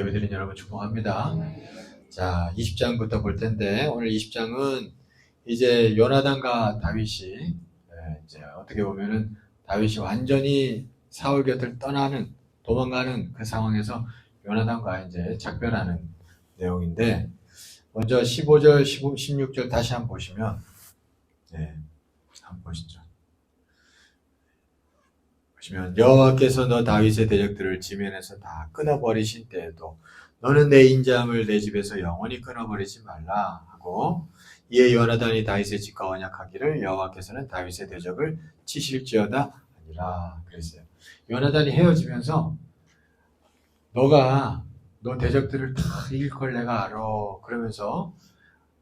예배드린 여러분 축복합니다. 자, 20장부터 볼 텐데 오늘 20장은 이제 요나단과 다윗이 이제 어떻게 보면은 다윗이 완전히 사울 곁을 떠나는 도망가는 그 상황에서 요나단과 이제 작별하는 내용인데 먼저 15절, 15, 16절 다시 한번 보시면 한번 보시죠. 보시면 여호와께서 너 다윗의 대적들을 지면에서 다 끊어버리신 때에도 너는 내 인자함을 내 집에서 영원히 끊어버리지 말라 하고 이에 요나단이 다윗의 집과 언약하기를 여호와께서는 다윗의 대적을 치실지어다 아니라 그랬어요. 요나단이 헤어지면서 너 대적들을 다 이길 걸 내가 알아. 그러면서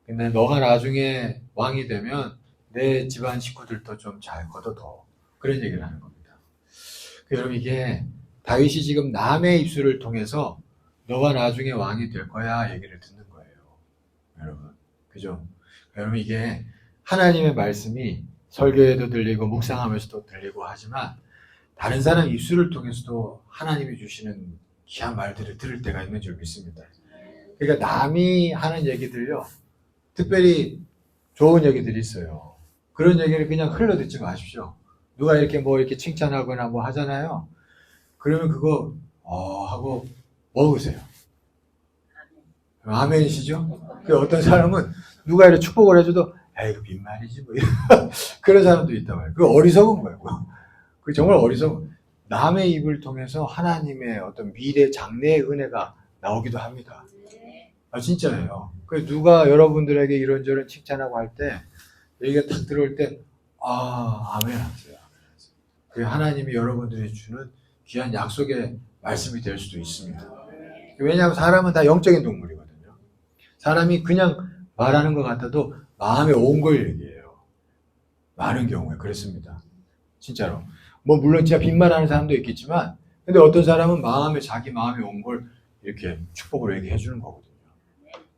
근데 너가 나중에 왕이 되면 내 집안 식구들도 좀 잘 거둬둬. 그런 얘기를 하는 겁니다. 여러분 이게 다윗이 지금 남의 입술을 통해서 너가 나중에 왕이 될 거야 얘기를 듣는 거예요. 여러분 그죠? 여러분 이게 하나님의 말씀이 설교에도 들리고 묵상하면서도 들리고 하지만 다른 사람 입술을 통해서도 하나님이 주시는 귀한 말들을 들을 때가 있는 줄 믿습니다. 그러니까 남이 하는 얘기들요 특별히 좋은 얘기들이 있어요. 그런 얘기를 그냥 흘러 듣지 마십시오. 누가 이렇게 이렇게 칭찬하거나 하잖아요. 그러면 그거 하고 먹으세요. 아멘이시죠? 어떤 사람은 누가 이렇게 축복을 해줘도 에이 그 빈말이지 그런 사람도 있단 말이에요. 그거 어리석은 거예요. 그 정말 어리석은. 남의 입을 통해서 하나님의 어떤 미래 장래의 은혜가 나오기도 합니다. 진짜예요. 누가 여러분들에게 이런저런 칭찬하고 할 때 얘기가 탁 들어올 때 아멘 하세요. 그 하나님이 여러분들이 주는 귀한 약속의 말씀이 될 수도 있습니다. 왜냐하면 사람은 다 영적인 동물이거든요. 사람이 그냥 말하는 것 같아도 마음에 온 걸 얘기해요. 많은 경우에 그렇습니다. 진짜로. 물론 진짜 빈말하는 사람도 있겠지만 근데 어떤 사람은 자기 마음에 온 걸 이렇게 축복으로 얘기해 주는 거거든요.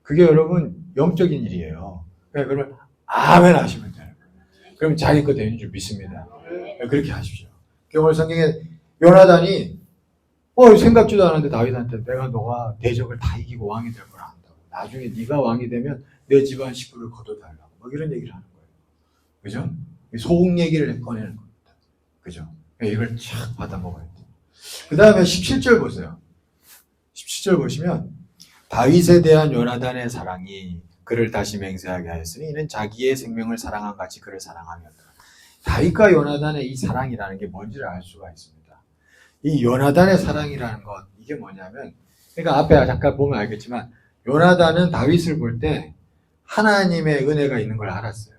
그게 여러분 영적인 일이에요. 그러면 아멘 하시면 돼요. 그럼 자기 거 되는 줄 믿습니다. 그렇게 하십시오. 오늘 성경에 요나단이 생각지도 않았는데 다윗한테 너가 대적을 다 이기고 왕이 될 걸 안다고. 나중에 네가 왕이 되면 내 집안 식구를 거둬달라고. 이런 얘기를 하는 거예요. 그죠? 속 얘기를 꺼내는 겁니다. 그죠? 이걸 쫙 받아 먹어야 돼요. 그 다음에 17절 보세요. 17절 보시면 다윗에 대한 요나단의 사랑이 그를 다시 맹세하게 하였으니 이는 자기의 생명을 사랑한 같이 그를 사랑하였다. 다윗과 요나단의 이 사랑이라는 게 뭔지를 알 수가 있습니다. 이 요나단의 사랑이라는 것 이게 뭐냐면 그러니까 앞에 잠깐 보면 알겠지만 요나단은 다윗을 볼 때 하나님의 은혜가 있는 걸 알았어요.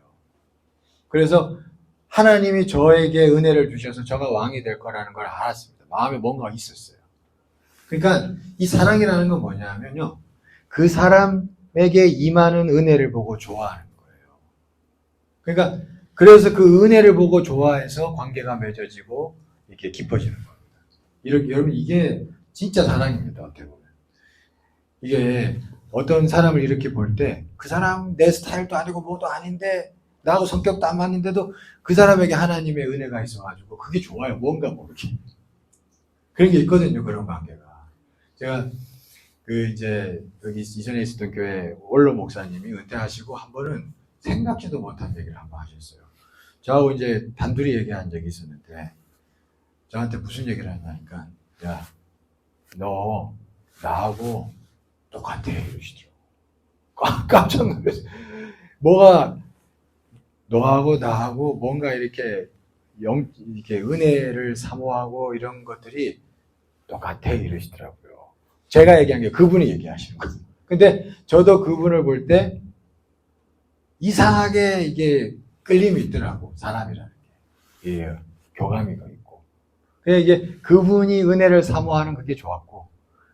그래서 하나님이 저에게 은혜를 주셔서 저가 왕이 될 거라는 걸 알았습니다. 마음에 뭔가 있었어요. 그러니까 이 사랑이라는 건 뭐냐면요. 그 사람에게 임하는 은혜를 보고 좋아하는 거예요. 그러니까 그래서 그 은혜를 보고 좋아해서 관계가 맺어지고 이렇게 깊어지는 겁니다. 여러분 이게 진짜 사랑입니다. 어떻게 보면. 이게 어떤 사람을 이렇게 볼 때 그 사람 내 스타일도 아니고 뭐도 아닌데 나하고 성격도 안 맞는데도 그 사람에게 하나님의 은혜가 있어가지고 그게 좋아요. 뭔가 이렇게. 그런 게 있거든요. 그런 관계가. 제가 이제 여기 이전에 있었던 교회 원로 목사님이 은퇴하시고 한 번은 생각지도 못한 얘기를 한번 하셨어요. 저하고 이제 단둘이 얘기한 적이 있었는데 저한테 무슨 얘기를 하냐니까 야, 너 나하고 똑같아 이러시더라고. 깜짝 놀랐어요. 뭐가 너하고 나하고 뭔가 이렇게 은혜를 사모하고 이런 것들이 똑같아 이러시더라고요. 제가 얘기한 게 그분이 얘기하시는 거예요. 근데 저도 그분을 볼 때 이상하게 이게 끌림이 있더라고. 사람이라는 게. 예, 교감이 있고. 이게 그분이 은혜를 사모하는 그게 좋았고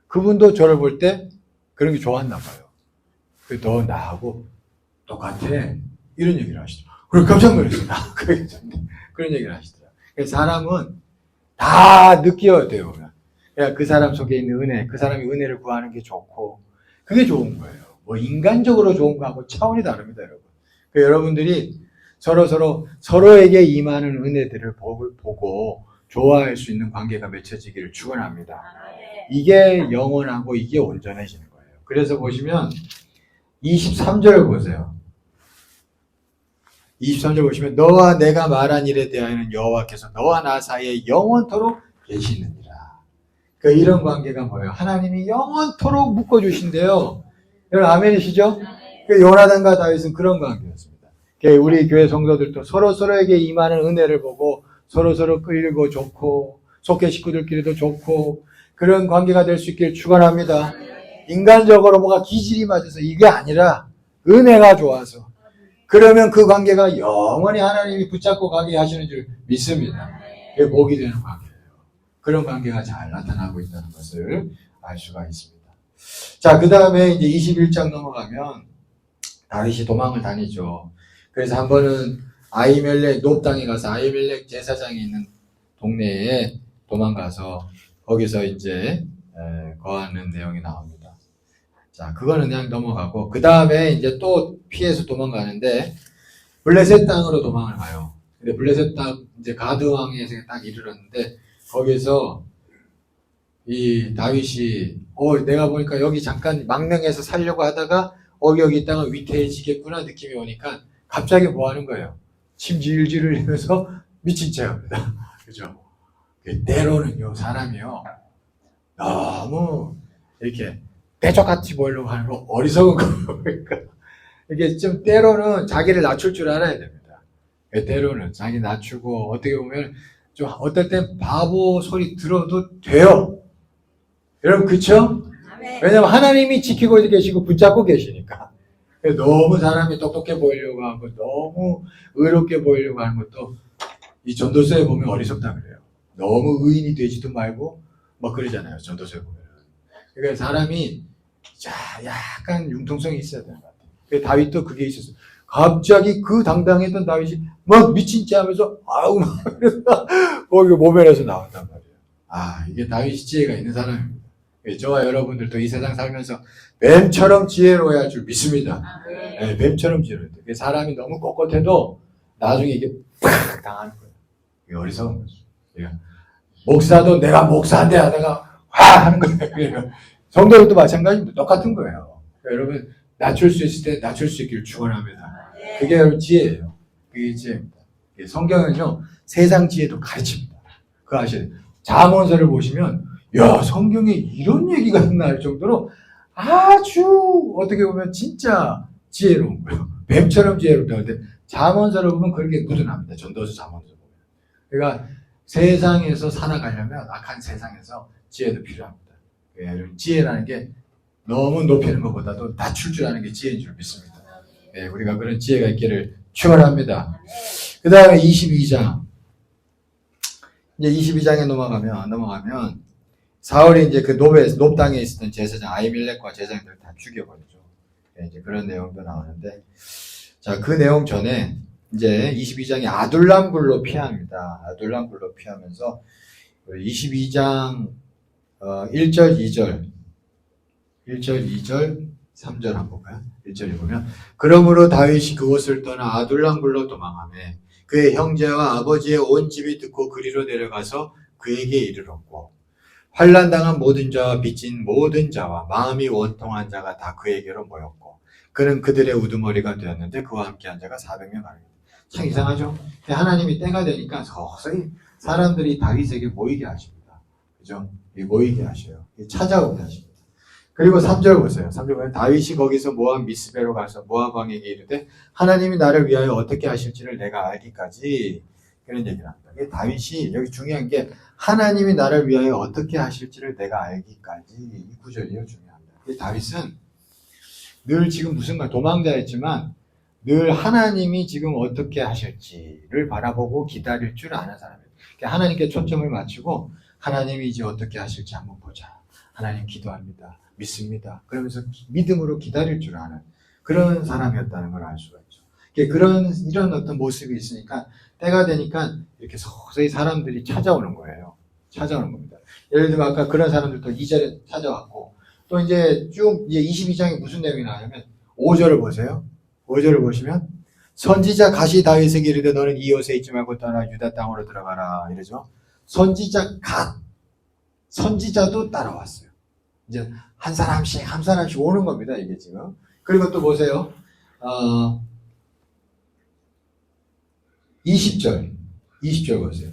그분도 저를 볼 때 그런 게 좋았나 봐요. 너 나하고 똑같아. 이런 얘기를 하시더라고요. 그래서 깜짝 놀랐어요. 그런 얘기를 하시더라고요. 사람은 다 느껴야 돼요. 그 사람 속에 있는 은혜, 그 사람이 은혜를 구하는 게 좋고 그게 좋은 거예요. 인간적으로 좋은 거하고 차원이 다릅니다, 여러분. 여러분들이 서로에게 임하는 은혜들을 보고 좋아할 수 있는 관계가 맺혀지기를 축원합니다. 이게 영원하고 이게 온전해지는 거예요. 그래서 보시면 23절을 보세요. 23절 보시면 너와 내가 말한 일에 대하여는 여호와께서 너와 나 사이에 영원토록 계시느니라. 그러니까 이런 관계가 뭐예요? 하나님이 영원토록 묶어주신대요. 여러분 아멘이시죠? 그러니까 요나단과 다윗은 그런 관계였습니다. 그러니까 우리 교회 성도들도 서로서로에게 임하는 은혜를 보고 서로서로 끌고 좋고 속회 식구들끼리도 좋고 그런 관계가 될 수 있기를 축원합니다. 인간적으로 뭐가 기질이 맞아서 이게 아니라 은혜가 좋아서 그러면 그 관계가 영원히 하나님이 붙잡고 가게 하시는 줄 믿습니다. 그게 복이 되는 관계예요. 그런 관계가 잘 나타나고 있다는 것을 알 수가 있습니다. 자, 그 다음에 이제 21장 넘어가면 다윗이 도망을 다니죠. 그래서 한 번은 아히멜렉 놉 땅에 가서 아히멜렉 제사장이 있는 동네에 도망가서 거기서 이제 거하는 내용이 나옵니다. 자, 그거는 그냥 넘어가고 그 다음에 이제 또 피해서 도망가는데 블레셋 땅으로 도망을 가요. 근데 블레셋 땅 이제 가드 왕에 딱 이르렀는데 거기서 이 다윗이 내가 보니까 여기 잠깐 망명해서 살려고 하다가 여기 땅은 위태해지겠구나 느낌이 오니까 갑자기 뭐 하는 거예요? 침 질질 흘리면서 미친 체 합니다. 그죠? 때로는요, 사람이요, 너무 이렇게 대적같이 보이려고 하는 거 어리석은 거예요. 그러니까 이게 좀 때로는 자기를 낮출 줄 알아야 됩니다. 때로는 자기 낮추고 어떻게 보면 좀 어떨 땐 바보 소리 들어도 돼요. 여러분 그쵸? 왜냐면 하나님이 지키고 계시고 붙잡고 계시니까. 너무 사람이 똑똑해 보이려고 하고 너무 의롭게 보이려고 하는 것도 이 전도서에 보면 어리석다 그래요. 너무 의인이 되지도 말고 막 그러잖아요. 전도서에 보면. 그러니까 사람이 약간 융통성이 있어야 되는 것 같아요. 다윗도 그게 있었어요. 갑자기 그 당당했던 다윗이 막 미친 체 하면서 아우 막 그래서 거기 모면에서 나온단 말이에요. 이게 다윗이 지혜가 있는 사람입니다. 저와 여러분들도 이 세상 살면서 뱀처럼 지혜로워야 할 줄 믿습니다. 네, 뱀처럼 지혜로워야 돼요. 사람이 너무 꼿꼿해도 나중에 이게 팍 당하는 거예요. 이게 어리석은 거죠. 목사도 내가 목사인데 하다가 화 하는 거예요. 성도들도 마찬가지입니다. 똑같은 거예요. 그러니까 여러분 낮출 수 있을 때 낮출 수 있기를 축원합니다. 그게 여러분 지혜예요. 그게 지혜입니다. 성경은요 세상 지혜도 가르칩니다. 그거 아셔야 돼요. 잠언서를 보시면 야 성경에 이런 얘기가 있나 할 정도로 아주 어떻게 보면 진짜 지혜로운 거예요. 뱀처럼 지혜롭다는데 잠언서를 보면 그렇게 묻어납니다. 전도서 잠언서 보면. 그러니까 세상에서 살아가려면 악한 세상에서 지혜도 필요합니다. 지혜라는 게 너무 높이는 것보다도 낮출 줄 아는 게 지혜인 줄 믿습니다. 우리가 그런 지혜가 있기를 축원합니다. 그 다음에 22장. 이제 22장에 넘어가면 사울이 이제 그 놉 땅에 있었던 제사장 아히멜렉과 제사장들을 다 죽여버리죠. 이제 그런 내용도 나오는데, 자, 그 내용 전에 이제 22장에 아둘람 굴로 피합니다. 아둘람 굴로 피하면서 22장 1절, 2절, 3절 한번 볼까요? 1절에 보면 그러므로 다윗이 그곳을 떠나 아둘람 굴로 도망하매 그의 형제와 아버지의 온 집이 듣고 그리로 내려가서 그에게 이르렀고 환난당한 모든 자와 빚진 모든 자와 마음이 원통한 자가 다 그에게로 모였고 그는 그들의 우두머리가 되었는데 그와 함께한 자가 400명 아닙니다. 참 이상하죠? 하나님이 때가 되니까 서서히 사람들이 다윗에게 모이게 하십니다. 그죠? 모이게 하셔요. 찾아오게 하십니다. 그리고 3절 보세요. 3절 보면 다윗이 거기서 모압 미스베로 가서 모압 왕에게 이르되 하나님이 나를 위하여 어떻게 하실지를 내가 알기까지 그런 얘기를 합니다. 다윗이 여기 중요한 게 하나님이 나를 위하여 어떻게 하실지를 내가 알기까지 이 구절이요 중요합니다. 다윗은 늘 지금 무슨 말 도망자였지만 늘 하나님이 지금 어떻게 하실지를 바라보고 기다릴 줄 아는 사람이에요. 하나님께 초점을 맞추고 하나님이 이제 어떻게 하실지 한번 보자. 하나님 기도합니다. 믿습니다. 그러면서 믿음으로 기다릴 줄 아는 그런 사람이었다는 걸 알 수가 있죠. 이런 어떤 모습이 있으니까 때가 되니까 이렇게 서서히 사람들이 찾아오는 거예요. 찾아오는 겁니다. 예를 들면 아까 그런 사람들도 2절에 찾아왔고 또 이제 쭉 이제 22장에 무슨 내용이 나오냐면 5절을 보세요. 5절을 보시면 선지자 가시 다윗에게 이르되 너는 이곳에 있지 말고 떠나 유다 땅으로 들어가라 이러죠. 선지자도 따라왔어요. 이제 한 사람씩 오는 겁니다, 이게 지금. 그리고 또 보세요. 20절 보세요.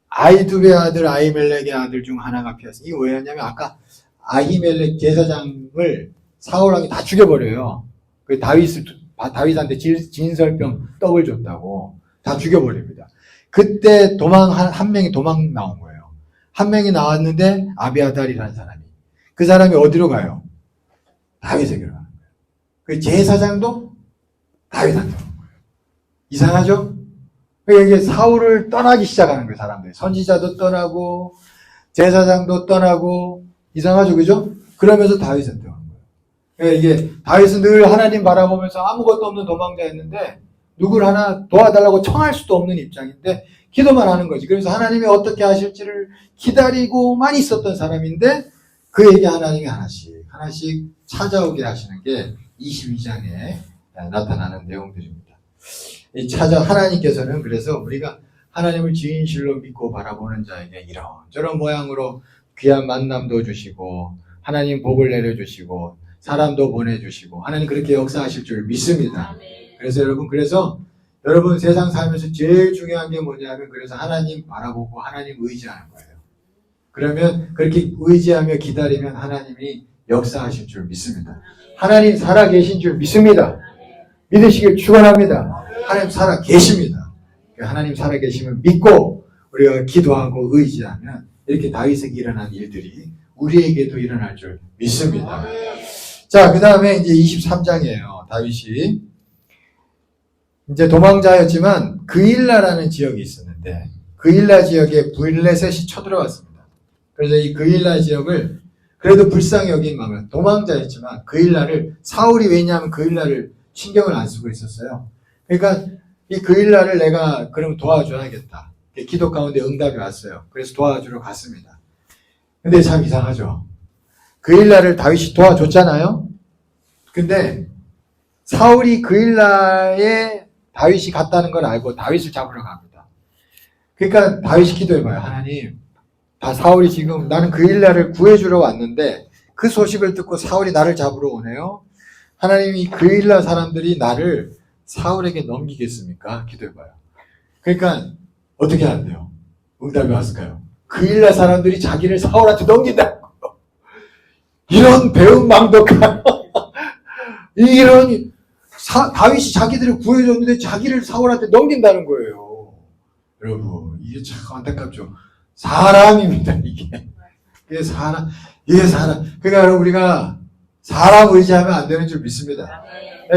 아이두베의 아들 아히멜렉의 아들 중 하나가 피었어요. 이게 왜였냐면 아까 아히멜렉 제사장을 사울왕이 다 죽여버려요. 그 다윗한테 진설병 떡을 줬다고 다 죽여버립니다. 그때 한 명이 도망 나온 거예요. 한 명이 나왔는데 아비아달이라는 사람이. 그 사람이 어디로 가요? 다윗에게로 가는 거예요. 그 제사장도 다윗한테 가는 거예요. 이상하죠? 그러니까 이게 사울을 떠나기 시작하는 거예요, 사람들이. 선지자도 떠나고, 제사장도 떠나고, 이상하죠, 그죠? 그러면서 다윗한테 오는 거예요. 그러니까 이게, 다윗은 늘 하나님 바라보면서 아무것도 없는 도망자였는데, 누굴 하나 도와달라고 청할 수도 없는 입장인데, 기도만 하는 거지. 그래서 하나님이 어떻게 하실지를 기다리고만 있었던 사람인데, 그에게 하나님이 하나씩 찾아오게 하시는 게 22장에 나타나는 내용들입니다. 하나님께서는 그래서 우리가 하나님을 진실로 믿고 바라보는 자에게 이런저런 모양으로 귀한 만남도 주시고 하나님 복을 내려주시고 사람도 보내주시고 하나님 그렇게 역사하실 줄 믿습니다. 그래서 여러분 세상 살면서 제일 중요한 게 뭐냐면 그래서 하나님 바라보고 하나님 의지하는 거예요. 그러면 그렇게 의지하며 기다리면 하나님이 역사하실 줄 믿습니다. 하나님 살아계신 줄 믿습니다. 믿으시길 축원합니다. 하나님 살아계십니다. 하나님 살아계시면 믿고 우리가 기도하고 의지하면 이렇게 다윗에게 일어난 일들이 우리에게도 일어날 줄 믿습니다. 자, 그 다음에 이제 23장이에요. 다윗이 이제 도망자였지만 그일라라는 지역이 있었는데 그일라 지역에 블레셋이 쳐들어왔습니다. 그래서 이 그일라 지역을 그래도 불쌍히 여긴 마음에 도망자였지만 그일라를 사울이 왜냐하면 그일라를 신경을 안 쓰고 있었어요. 그러니까 이 그일라를 내가 그럼 도와줘야겠다. 기도 가운데 응답이 왔어요. 그래서 도와주러 갔습니다. 근데 참 이상하죠. 그일라를 다윗이 도와줬잖아요. 근데 사울이 그일라에 다윗이 갔다는 걸 알고 다윗을 잡으러 갑니다. 그러니까 다윗이 기도해봐요. 하나님, 사울이 지금 나는 그일라를 구해주러 왔는데 그 소식을 듣고 사울이 나를 잡으러 오네요. 하나님이 그일라 사람들이 나를 사울에게 넘기겠습니까? 기도해봐요. 그러니까 어떻게 해야 돼요? 응답이 왔을까요? 그일라 사람들이 자기를 사울한테 넘긴다. 이런 배은망덕한 이런 다윗이 자기들을 구해줬는데 자기를 사울한테 넘긴다는 거예요. 여러분 이게 참 안타깝죠. 사람입니다. 이게 사람. 그러니까 여러분 우리가 사람 의지하면 안 되는 줄 믿습니다.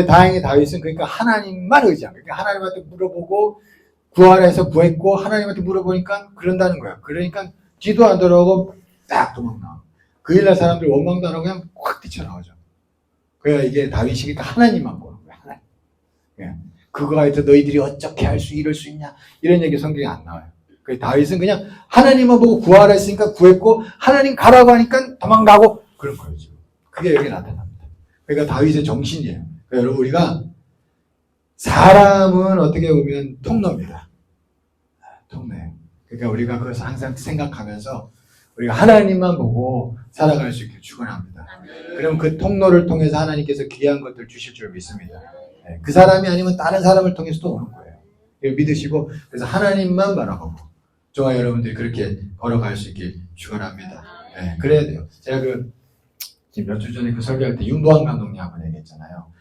다행히 다윗은 그러니까 하나님만 의지하고 그러니까 하나님한테 물어보고 구하라해서 구했고 하나님한테 물어보니까 그런다는 거야. 그러니까 기도 안 들어오고 딱 도망나와. 그일라 사람들 원망도 안 하고 그냥 확 뛰쳐나오죠. 그러니까 이게 다윗이 그러니까 하나님만 보는 거야. 하나님. 그거 하여서 너희들이 어떻게 할 수 이럴 수 있냐 이런 얘기 성경에 안 나와요. 그래서 다윗은 그냥 하나님만 보고 구하라 했으니까 구했고 하나님 가라고 하니까 도망가고 그런 거예요. 지금. 그게 여기 나타납니다. 그러니까 다윗의 정신이에요. 그러니까 여러분 우리가 사람은 어떻게 보면 통로입니다. 통로예요. 그러니까 우리가 그것을 항상 생각하면서 우리가 하나님만 보고 살아갈 수 있게 축원합니다. 그럼 그 통로를 통해서 하나님께서 귀한 것들 주실 줄 믿습니다. 그 사람이 아니면 다른 사람을 통해서도 오는 거예요. 믿으시고 그래서 하나님만 바라보고 저와 여러분들이 그렇게 걸어갈 수 있게 축원합니다. 그래야 돼요. 제가 지금 몇 주 전에 설교할 때 윤보한 감독님 한번 얘기했잖아요.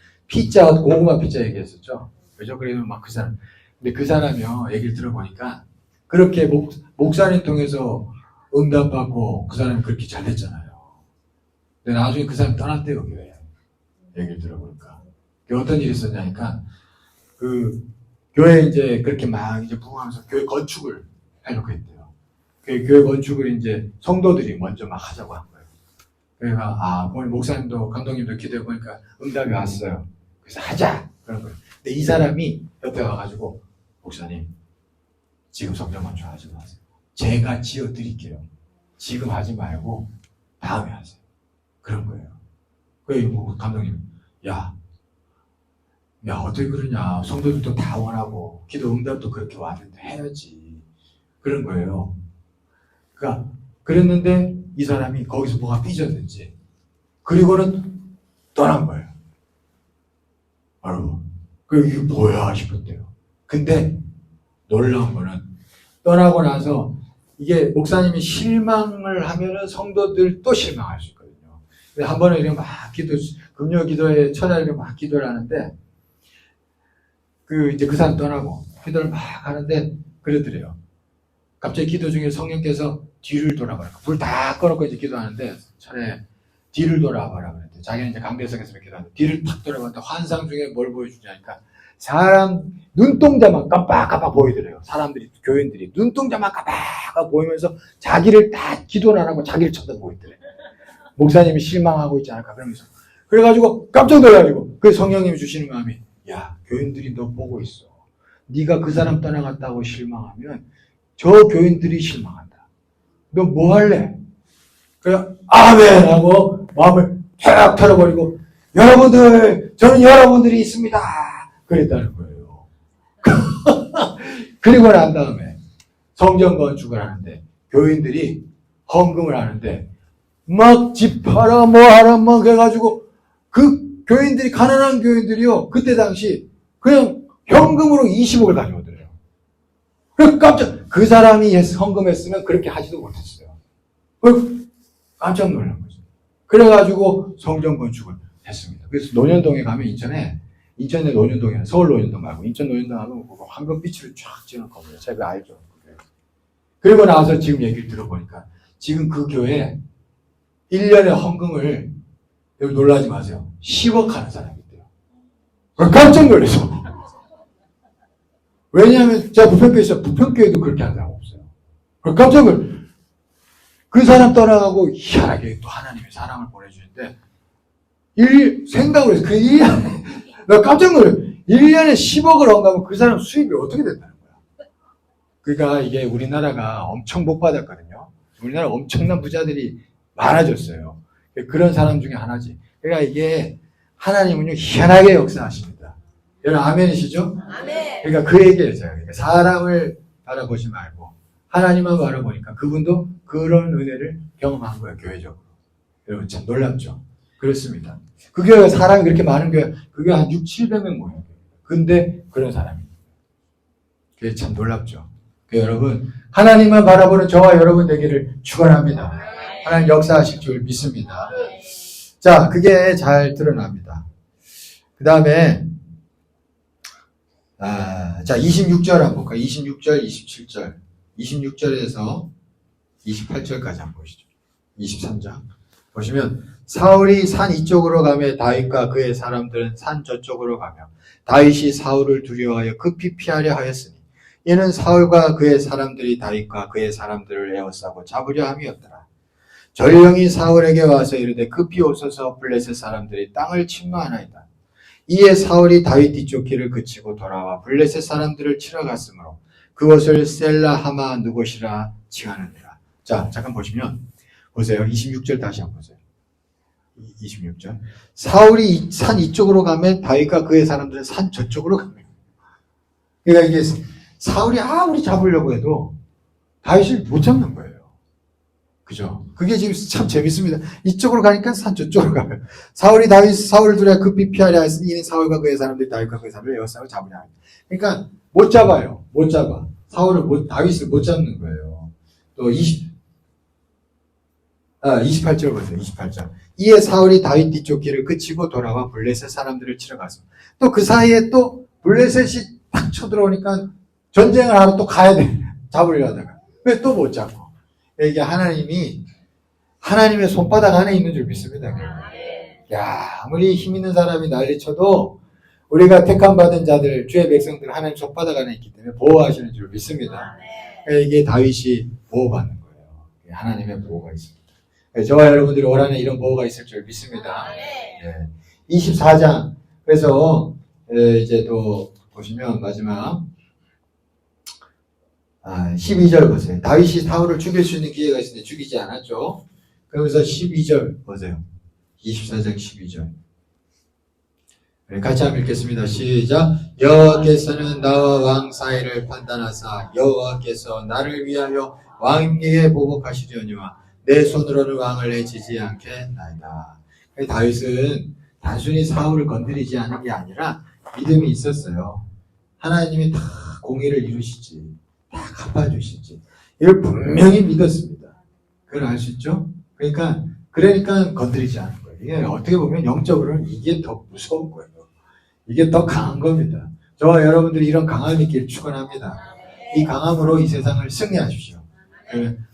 고구마 피자 얘기했었죠. 그죠? 그러면 막 근데 그 사람이요 얘기를 들어보니까 그렇게 목사님 통해서 응답받고 그 사람이 그렇게 잘 됐잖아요. 근데 나중에 그 사람이 떠났대요, 교회. 얘기를 들어보니까. 어떤 일이 있었냐니까, 교회 이제 그렇게 막 이제 부흥하면서 교회 건축을 해놓고 했대요. 교회 건축을 이제 성도들이 먼저 막 하자고 한 거예요. 그러니까, 오늘 목사님도 감독님도 기도해보니까 응답이 왔어요. 그래서 하자! 그런 거예요. 근데 이 사람이 옆에 와가지고, 목사님, 지금 성전 건축하지 마세요. 제가 지어드릴게요. 지금 하지 말고 다음에 하세요. 그런 거예요. 그래서 감독님, 야 어떻게 그러냐. 성도들도 다 원하고 기도 응답도 그렇게 왔는데 해야지. 그런 거예요. 그러니까 그랬는데 이 사람이 거기서 뭐가 삐졌는지 그리고는 떠난 거예요. 여러분, 이게 뭐야 싶었대요. 근데 놀라운 거는 떠나고 나서 이게 목사님이 실망을 하면은 성도들도 실망할 수 있거든요. 한 번은 이렇게 막 금요 기도회 첫날에 막 기도를 하는데 이제 그 사람 떠나고 기도를 막 하는데 그러더래요. 갑자기 기도 중에 성령께서 뒤를 돌아봐라. 불 다 꺼놓고 이제 기도하는데 차라리 뒤를 돌아봐라 그랬대. 자기는 이제 강대석에서 기도하는데 뒤를 탁 돌아봤는데 환상 중에 뭘 보여주냐니까 사람 눈동자만 깜빡깜빡 보이더래요. 사람들이 교인들이 눈동자만 깜빡깜빡 보이면서 자기를 다 기도를 안 하고 자기를 쳐다보고 있더래. 목사님이 실망하고 있지 않을까 그러면서 그래가지고 깜짝 놀라가지고 그 성령님이 주시는 마음이 야 교인들이 너 보고 있어. 네가 그 사람 떠나갔다고 실망하면 저 교인들이 실망한다. 너 뭐 할래? 그냥 아멘 하고 마음을 탁 털어버리고 여러분들 저는 여러분들이 있습니다. 그랬다는 거예요. 그리고 난 다음에 성전 건축을 하는데 교인들이 헌금을 하는데 막 집하라 뭐 하라 막 해가지고 그 교인들이 가난한 교인들이요 그때 당시 그냥 현금으로 20억을 가져오더래요. 그래서 깜짝 그 사람이 헌금했으면 그렇게 하지도 못했어요. 깜짝 놀란 거죠. 그래가지고 성전 건축을 했습니다. 그래서 논현동에 가면 인천에 논현동에 서울 논현동 말고 인천 논현동 하면 황금빛으로 쫙 찍은 건물이에요. 제가 알죠. 그리고 나서 지금 얘기를 들어보니까 지금 그 교회 1년에 헌금을 여기 놀라지 마세요. 10억 하는 사람이 있대요. 깜짝 놀라서. 왜냐하면 제가 부평교회도 그렇게 하는 사람 없어요. 깜짝 놀라서. 그 사람 떠나가고 희한하게 또 하나님의 사랑을 보내주는데 생각을 해서 그 1년에 나 깜짝 놀랐어요. 1년에 10억을 얻으면 그 사람 수입이 어떻게 된다는 거야. 그러니까 이게 우리나라가 엄청 복 받았거든요. 우리나라 엄청난 부자들이 많아졌어요. 그런 사람 중에 하나지. 그러니까 이게 하나님은요 희한하게 역사하십니다. 여러분 아멘이시죠? 아멘. 그러니까 그 얘기예요. 제가 사람을 바라보지 말고 하나님만 바라보니까 그분도 그런 은혜를 경험한 거예요. 교회적으로. 여러분 참 놀랍죠? 그렇습니다. 그 교회가 사람이 그렇게 많은 교회, 그 교회 한 6, 700명 모여요. 근데 그런 사람이. 그게 참 놀랍죠? 여러분 하나님만 바라보는 저와 여러분 되기를 축원합니다. 하나님 역사하실 줄 믿습니다. 자, 그게 잘 드러납니다. 그 다음에 자 26절 한번 볼까요? 26절, 27절 26절에서 28절까지 한번 보시죠. 23장 보시면 사울이 산 이쪽으로 가며 다윗과 그의 사람들은 산 저쪽으로 가며 다윗이 사울을 두려워하여 급히 피하려 하였으니 이는 사울과 그의 사람들이 다윗과 그의 사람들을 에워싸고 잡으려 함이었더라. 전령이 사울에게 와서 이르되 급히 오소서 블레셋 사람들이 땅을 침노하나이다. 이에 사울이 다윗 뒤쪽 길을 그치고 돌아와 블레셋 사람들을 치러 갔으므로 그것을 셀라 하마 누곳이라 칭하느니라. 자, 잠깐 보시면 보세요. 26절 다시 한번 보세요. 26절. 사울이 산 이쪽으로 가면 다윗과 그의 사람들은 산 저쪽으로 갑니다. 그러니까 이게 사울이 아무리 잡으려고 해도 다윗을 못 잡는 거예요. 그죠? 그게 지금 참 재밌습니다. 이쪽으로 가니까 산 저쪽으로 가요. 사울을 두려 급히 피하려 했으니 이는 사울과 그의 사람들이 다윗과 그의 사람들을 에워싸고 잡으려 하니. 그러니까 못 잡아요. 못 잡아. 다윗을 못 잡는 거예요. 또 28절 보세요. 28절. 이에 사울이 다윗 뒤쪽 길을 그치고 돌아와 블레셋 사람들을 치러 갔습니다. 또 그 사이에 또 블레셋이 딱 쳐들어오니까 전쟁을 하러 또 가야 돼. 잡으려 하다가. 왜 또 못 잡고. 이게 하나님의 손바닥 안에 있는 줄 믿습니다. 야, 아무리 힘 있는 사람이 난리쳐도 우리가 택함 받은 자들, 주의 백성들 하나님 손바닥 안에 있기 때문에 보호하시는 줄 믿습니다. 이게 다윗이 보호받는 거예요. 하나님의 보호가 있습니다. 저와 여러분들이 올 한해 이런 보호가 있을 줄 믿습니다. 24장. 그래서 이제 또 보시면 마지막 12절 보세요. 다윗이 사울을 죽일 수 있는 기회가 있었는데 죽이지 않았죠. 그러면서 12절 보세요. 24장 12절. 같이 한번 읽겠습니다. 시작. 여호와께서는 나와 왕 사이를 판단하사 여호와께서 나를 위하여 왕에게 보복하시려니와 내 손으로는 왕을 해치지 않겠나이다. 다윗은 단순히 사울을 건드리지 않은 게 아니라 믿음이 있었어요. 하나님이 다 공의를 이루시지, 다 갚아주시지. 이걸 분명히 믿었습니다. 그걸 알 수 있죠? 그러니까 건드리지 않은 거예요. 이게 어떻게 보면 영적으로는 이게 더 무서운 거예요. 이게 더 강한 겁니다. 저와 여러분들이 이런 강함 있기를 축원합니다. 이 강함으로 이 세상을 승리하십시오.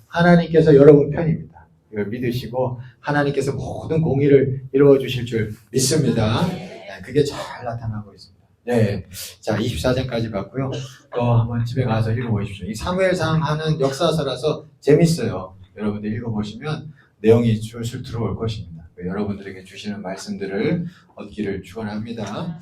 하나님께서 여러분 편입니다. 이걸 믿으시고 하나님께서 모든 공의를 이루어 주실 줄 믿습니다. 그게 잘 나타나고 있습니다. 네, 자 24장까지 봤고요. 또 한번 집에 가서 읽어보십시오. 이 사무엘상 하는 역사서라서 재밌어요. 여러분들 읽어보시면 내용이 줄줄 들어올 것입니다. 여러분들에게 주시는 말씀들을 얻기를 축원합니다.